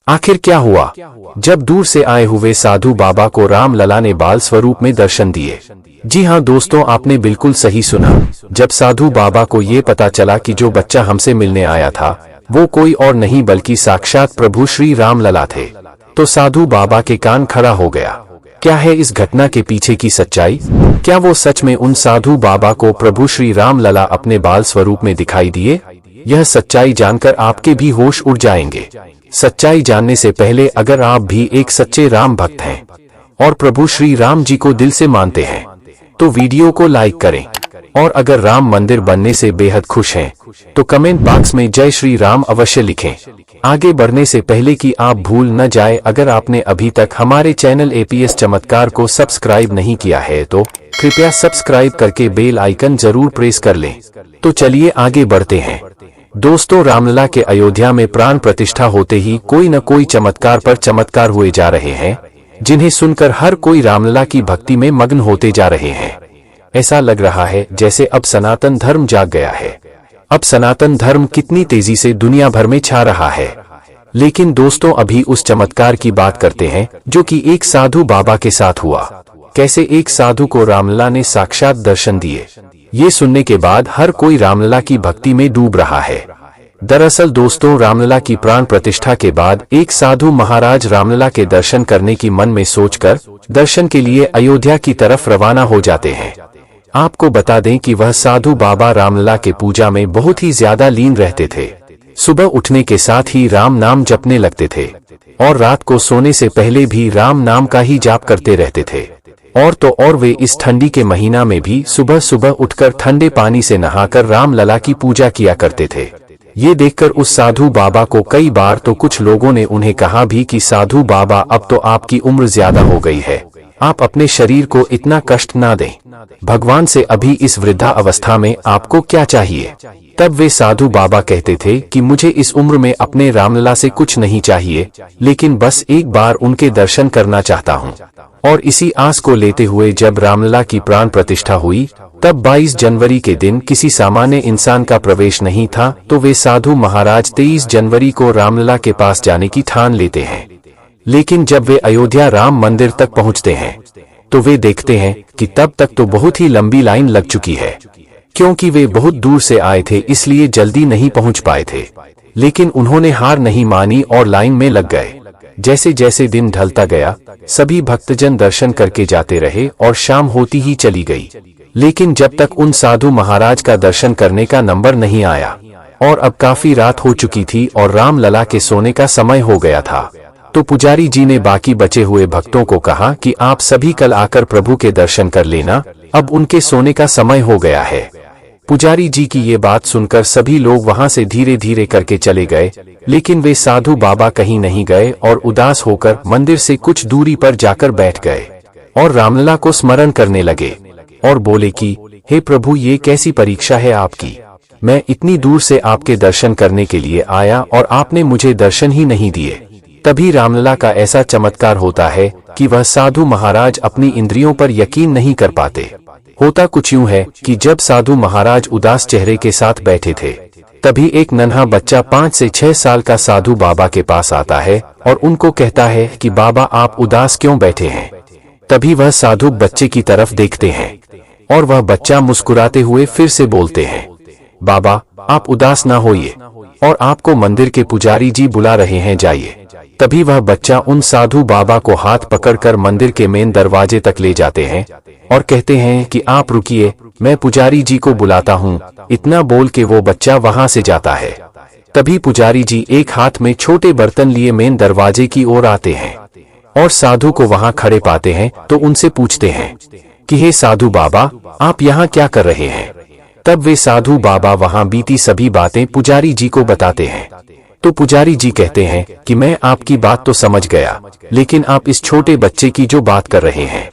आखिर क्या हुआ? जब दूर से आए हुए साधु बाबा को रामलला ने बाल स्वरूप में दर्शन दिए। जी हाँ दोस्तों, आपने बिल्कुल सही सुना। जब साधु बाबा को ये पता चला कि जो बच्चा हमसे मिलने आया था वो कोई और नहीं बल्कि साक्षात प्रभु श्री रामलला थे, तो साधु बाबा के कान खड़ा हो गया। क्या है इस घटना के पीछे की सच्चाई? क्या वो सच में उन साधु बाबा को प्रभु श्री रामलला अपने बाल स्वरूप में दिखाई दिए? यह सच्चाई जानकर आपके भी होश उड़ जाएंगे। सच्चाई जानने से पहले अगर आप भी एक सच्चे राम भक्त हैं और प्रभु श्री राम जी को दिल से मानते हैं तो वीडियो को लाइक करें, और अगर राम मंदिर बनने से बेहद खुश हैं तो कमेंट बॉक्स में जय श्री राम अवश्य लिखें। आगे बढ़ने से पहले कि आप भूल न जाए, अगर आपने अभी तक हमारे चैनल एपीएस चमत्कार को सब्सक्राइब नहीं किया है तो कृपया सब्सक्राइब करके बेल आइकन जरूर प्रेस कर लें। तो चलिए आगे बढ़ते हैं। दोस्तों, रामलला के अयोध्या में प्राण प्रतिष्ठा होते ही कोई न कोई चमत्कार पर चमत्कार हुए जा रहे हैं, जिन्हें सुनकर हर कोई रामलला की भक्ति में मग्न होते जा रहे हैं। ऐसा लग रहा है जैसे अब सनातन धर्म जाग गया है। अब सनातन धर्म कितनी तेजी से दुनिया भर में छा रहा है। लेकिन दोस्तों, अभी उस चमत्कार की बात करते हैं जो कि एक साधु बाबा के साथ हुआ। कैसे एक साधु को रामलला ने साक्षात दर्शन दिए, ये सुनने के बाद हर कोई रामलला की भक्ति में डूब रहा है। दरअसल दोस्तों, रामलला की प्राण प्रतिष्ठा के बाद एक साधु महाराज रामलला के दर्शन करने की मन में सोचकर दर्शन के लिए अयोध्या की तरफ रवाना हो जाते हैं। आपको बता दें कि वह साधु बाबा रामलला के पूजा में बहुत ही ज्यादा लीन रहते थे। सुबह उठने के साथ ही राम नाम जपने लगते थे और रात को सोने से पहले भी राम नाम का ही जाप करते रहते थे। और तो और वे इस ठंडी के महीना में भी सुबह सुबह उठकर ठंडे पानी से नहाकर रामलला की पूजा किया करते थे। ये देखकर उस साधु बाबा को कई बार तो कुछ लोगों ने उन्हें कहा भी कि साधु बाबा, अब तो आपकी उम्र ज्यादा हो गई है, आप अपने शरीर को इतना कष्ट ना दें। भगवान से अभी इस वृद्धा अवस्था में आपको क्या चाहिए? तब वे साधु बाबा कहते थे कि मुझे इस उम्र में अपने रामलला से कुछ नहीं चाहिए, लेकिन बस एक बार उनके दर्शन करना चाहता हूँ। और इसी आस को लेते हुए जब रामलला की प्राण प्रतिष्ठा हुई, तब 22 जनवरी के दिन किसी सामान्य इंसान का प्रवेश नहीं था, तो वे साधु महाराज 23 जनवरी को रामलला के पास जाने की ठान लेते हैं। लेकिन जब वे अयोध्या राम मंदिर तक पहुंचते हैं तो वे देखते हैं कि तब तक तो बहुत ही लंबी लाइन लग चुकी है। क्योंकि वे बहुत दूर से आए थे इसलिए जल्दी नहीं पहुंच पाए थे। लेकिन उन्होंने हार नहीं मानी और लाइन में लग गए। जैसे जैसे दिन ढलता गया, सभी भक्तजन दर्शन करके जाते रहे और शाम होती ही चली गई। लेकिन जब तक उन साधु महाराज का दर्शन करने का नंबर नहीं आया, और अब काफी रात हो चुकी थी और रामलला के सोने का समय हो गया था, तो पुजारी जी ने बाकी बचे हुए भक्तों को कहा कि आप सभी कल आकर प्रभु के दर्शन कर लेना, अब उनके सोने का समय हो गया है। पुजारी जी की ये बात सुनकर सभी लोग वहां से धीरे धीरे करके चले गए, लेकिन वे साधु बाबा कहीं नहीं गए और उदास होकर मंदिर से कुछ दूरी पर जाकर बैठ गए और रामलला को स्मरण करने लगे और बोले कि हे प्रभु, ये कैसी परीक्षा है आपकी? मैं इतनी दूर से आपके दर्शन करने के लिए आया और आपने मुझे दर्शन ही नहीं दिए। तभी रामलला का ऐसा चमत्कार होता है कि वह साधु महाराज अपनी इंद्रियों पर यकीन नहीं कर पाते। होता कुछ यूं है कि जब साधु महाराज उदास चेहरे के साथ बैठे थे, तभी एक नन्हा बच्चा 5 से 6 साल का साधु बाबा के पास आता है और उनको कहता है कि बाबा, आप उदास क्यों बैठे हैं? तभी वह साधु बच्चे की तरफ देखते हैं और वह बच्चा मुस्कुराते हुए फिर से बोलते हैं, बाबा आप उदास ना होइए, और आपको मंदिर के पुजारी जी बुला रहे हैं, जाइए। तभी वह बच्चा उन साधु बाबा को हाथ पकड़कर मंदिर के मेन दरवाजे तक ले जाते हैं और कहते हैं कि आप रुकिए, मैं पुजारी जी को बुलाता हूँ। इतना बोल के वो बच्चा वहां से जाता है। तभी पुजारी जी एक हाथ में छोटे बर्तन लिए मेन दरवाजे की ओर आते हैं और साधु को वहां खड़े पाते हैं तो उनसे पूछते हैं कि हे साधु बाबा, आप यहाँ क्या कर रहे हैं? तब वे साधु बाबा वहां बीती सभी बातें पुजारी जी को बताते हैं। तो पुजारी जी कहते हैं कि मैं आपकी बात तो समझ गया, लेकिन आप इस छोटे बच्चे की जो बात कर रहे हैं,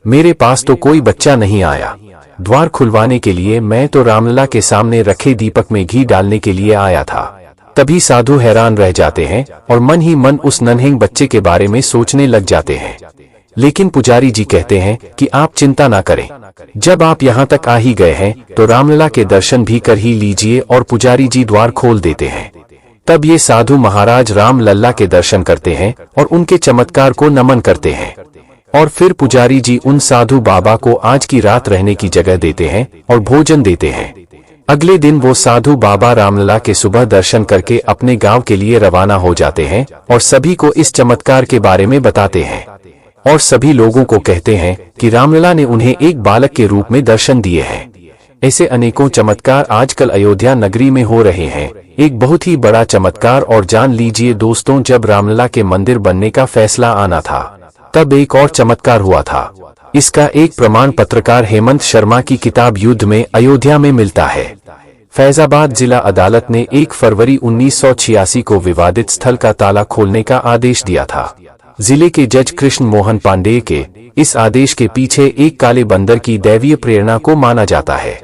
मेरे पास तो कोई बच्चा नहीं आया। द्वार खुलवाने के लिए मैं तो रामलला के सामने रखे दीपक में घी डालने के लिए आया था। तभी साधु हैरान रह जाते हैं और मन ही मन उस नन्हे बच्चे के बारे में सोचने लग जाते हैं। लेकिन पुजारी जी कहते हैं कि आप चिंता ना करें, जब आप यहाँ तक आ ही गए हैं तो रामलला के दर्शन भी कर ही लीजिए। और पुजारी जी द्वार खोल देते हैं। तब ये साधु महाराज राम लल्ला के दर्शन करते हैं और उनके चमत्कार को नमन करते हैं। और फिर पुजारी जी उन साधु बाबा को आज की रात रहने की जगह देते हैं और भोजन देते हैं। अगले दिन वो साधु बाबा रामलला के सुबह दर्शन करके अपने गांव के लिए रवाना हो जाते हैं और सभी को इस चमत्कार के बारे में बताते हैं और सभी लोगों को कहते हैं कि रामलला ने उन्हें एक बालक के रूप में दर्शन दिए हैं। ऐसे अनेकों चमत्कार आजकल अयोध्या नगरी में हो रहे हैं। एक बहुत ही बड़ा चमत्कार और जान लीजिए दोस्तों, जब रामलला के मंदिर बनने का फैसला आना था तब एक और चमत्कार हुआ था। इसका एक प्रमाण पत्रकार हेमंत शर्मा की किताब युद्ध में अयोध्या में मिलता है। फैजाबाद जिला अदालत ने 1 फरवरी 1986 को विवादित स्थल का ताला खोलने का आदेश दिया था। जिले के जज कृष्ण मोहन पांडेय के इस आदेश के पीछे एक काले बंदर की दैवीय प्रेरणा को माना जाता है।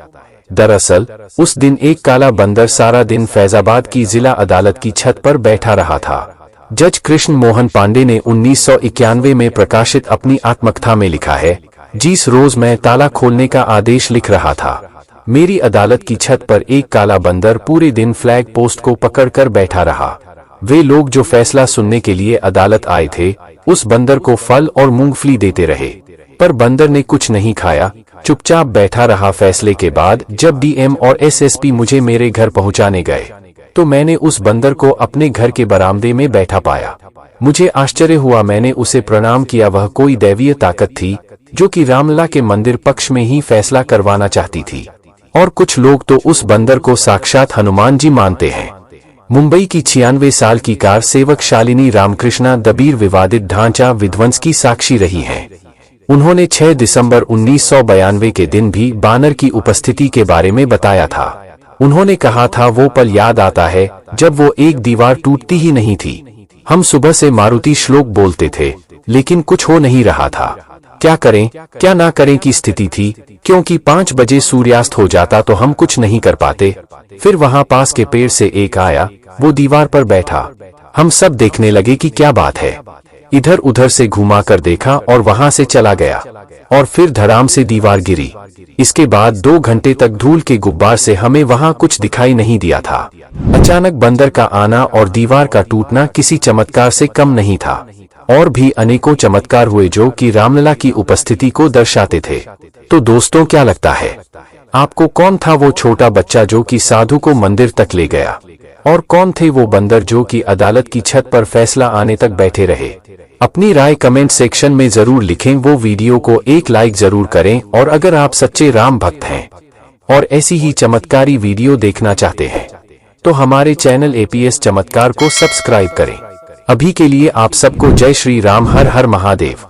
दरअसल उस दिन एक काला बंदर सारा दिन फैजाबाद की जिला अदालत की छत पर बैठा रहा था। जज कृष्ण मोहन पांडे ने 1991 में प्रकाशित अपनी आत्मकथा में लिखा है, जिस रोज मैं ताला खोलने का आदेश लिख रहा था, मेरी अदालत की छत पर एक काला बंदर पूरे दिन फ्लैग पोस्ट को पकड़कर बैठा रहा। वे लोग जो फैसला सुनने के लिए अदालत आए थे उस बंदर को फल और मूंगफली देते रहे, पर बंदर ने कुछ नहीं खाया, चुपचाप बैठा रहा। फैसले के बाद जब डीएम और एसएसपी मुझे मेरे घर पहुंचाने गए तो मैंने उस बंदर को अपने घर के बरामदे में बैठा पाया। मुझे आश्चर्य हुआ, मैंने उसे प्रणाम किया। वह कोई दैवीय ताकत थी जो कि रामलला के मंदिर पक्ष में ही फैसला करवाना चाहती थी। और कुछ लोग तो उस बंदर को साक्षात हनुमान जी मानते हैं। मुंबई की 96 साल की कार सेवक शालिनी रामकृष्णा दबीर विवादित ढांचा विध्वंस की साक्षी रही हैं। उन्होंने 6 दिसंबर 1992 के दिन भी बानर की उपस्थिति के बारे में बताया था। उन्होंने कहा था, वो पल याद आता है जब वो एक दीवार टूटती ही नहीं थी। हम सुबह से मारुति श्लोक बोलते थे लेकिन कुछ हो नहीं रहा था। क्या करें क्या ना करें की स्थिति थी, क्योंकि 5 बजे सूर्यास्त हो जाता तो हम कुछ नहीं कर पाते। फिर वहां पास के पेड़ से एक आया, वो दीवार पर बैठा। हम सब देखने लगे कि क्या बात है। इधर उधर से घुमा कर देखा और वहां से चला गया और फिर धड़ाम से दीवार गिरी। इसके बाद 2 घंटे तक धूल के गुब्बार से हमें वहां कुछ दिखाई नहीं दिया था। अचानक बंदर का आना और दीवार का टूटना किसी चमत्कार से कम नहीं था। और भी अनेकों चमत्कार हुए जो कि रामलला की उपस्थिति को दर्शाते थे। तो दोस्तों, क्या लगता है आपको, कौन था वो छोटा बच्चा जो कि साधु को मंदिर तक ले गया? और कौन थे वो बंदर जो कि अदालत की छत पर फैसला आने तक बैठे रहे? अपनी राय कमेंट सेक्शन में जरूर लिखें। वो वीडियो को एक लाइक जरूर करें। और अगर आप सच्चे राम भक्त हैं और ऐसी ही चमत्कारी वीडियो देखना चाहते हैं तो हमारे चैनल एपीएस चमत्कार को सब्सक्राइब करें। अभी के लिए आप सबको जय श्री राम, हर हर महादेव।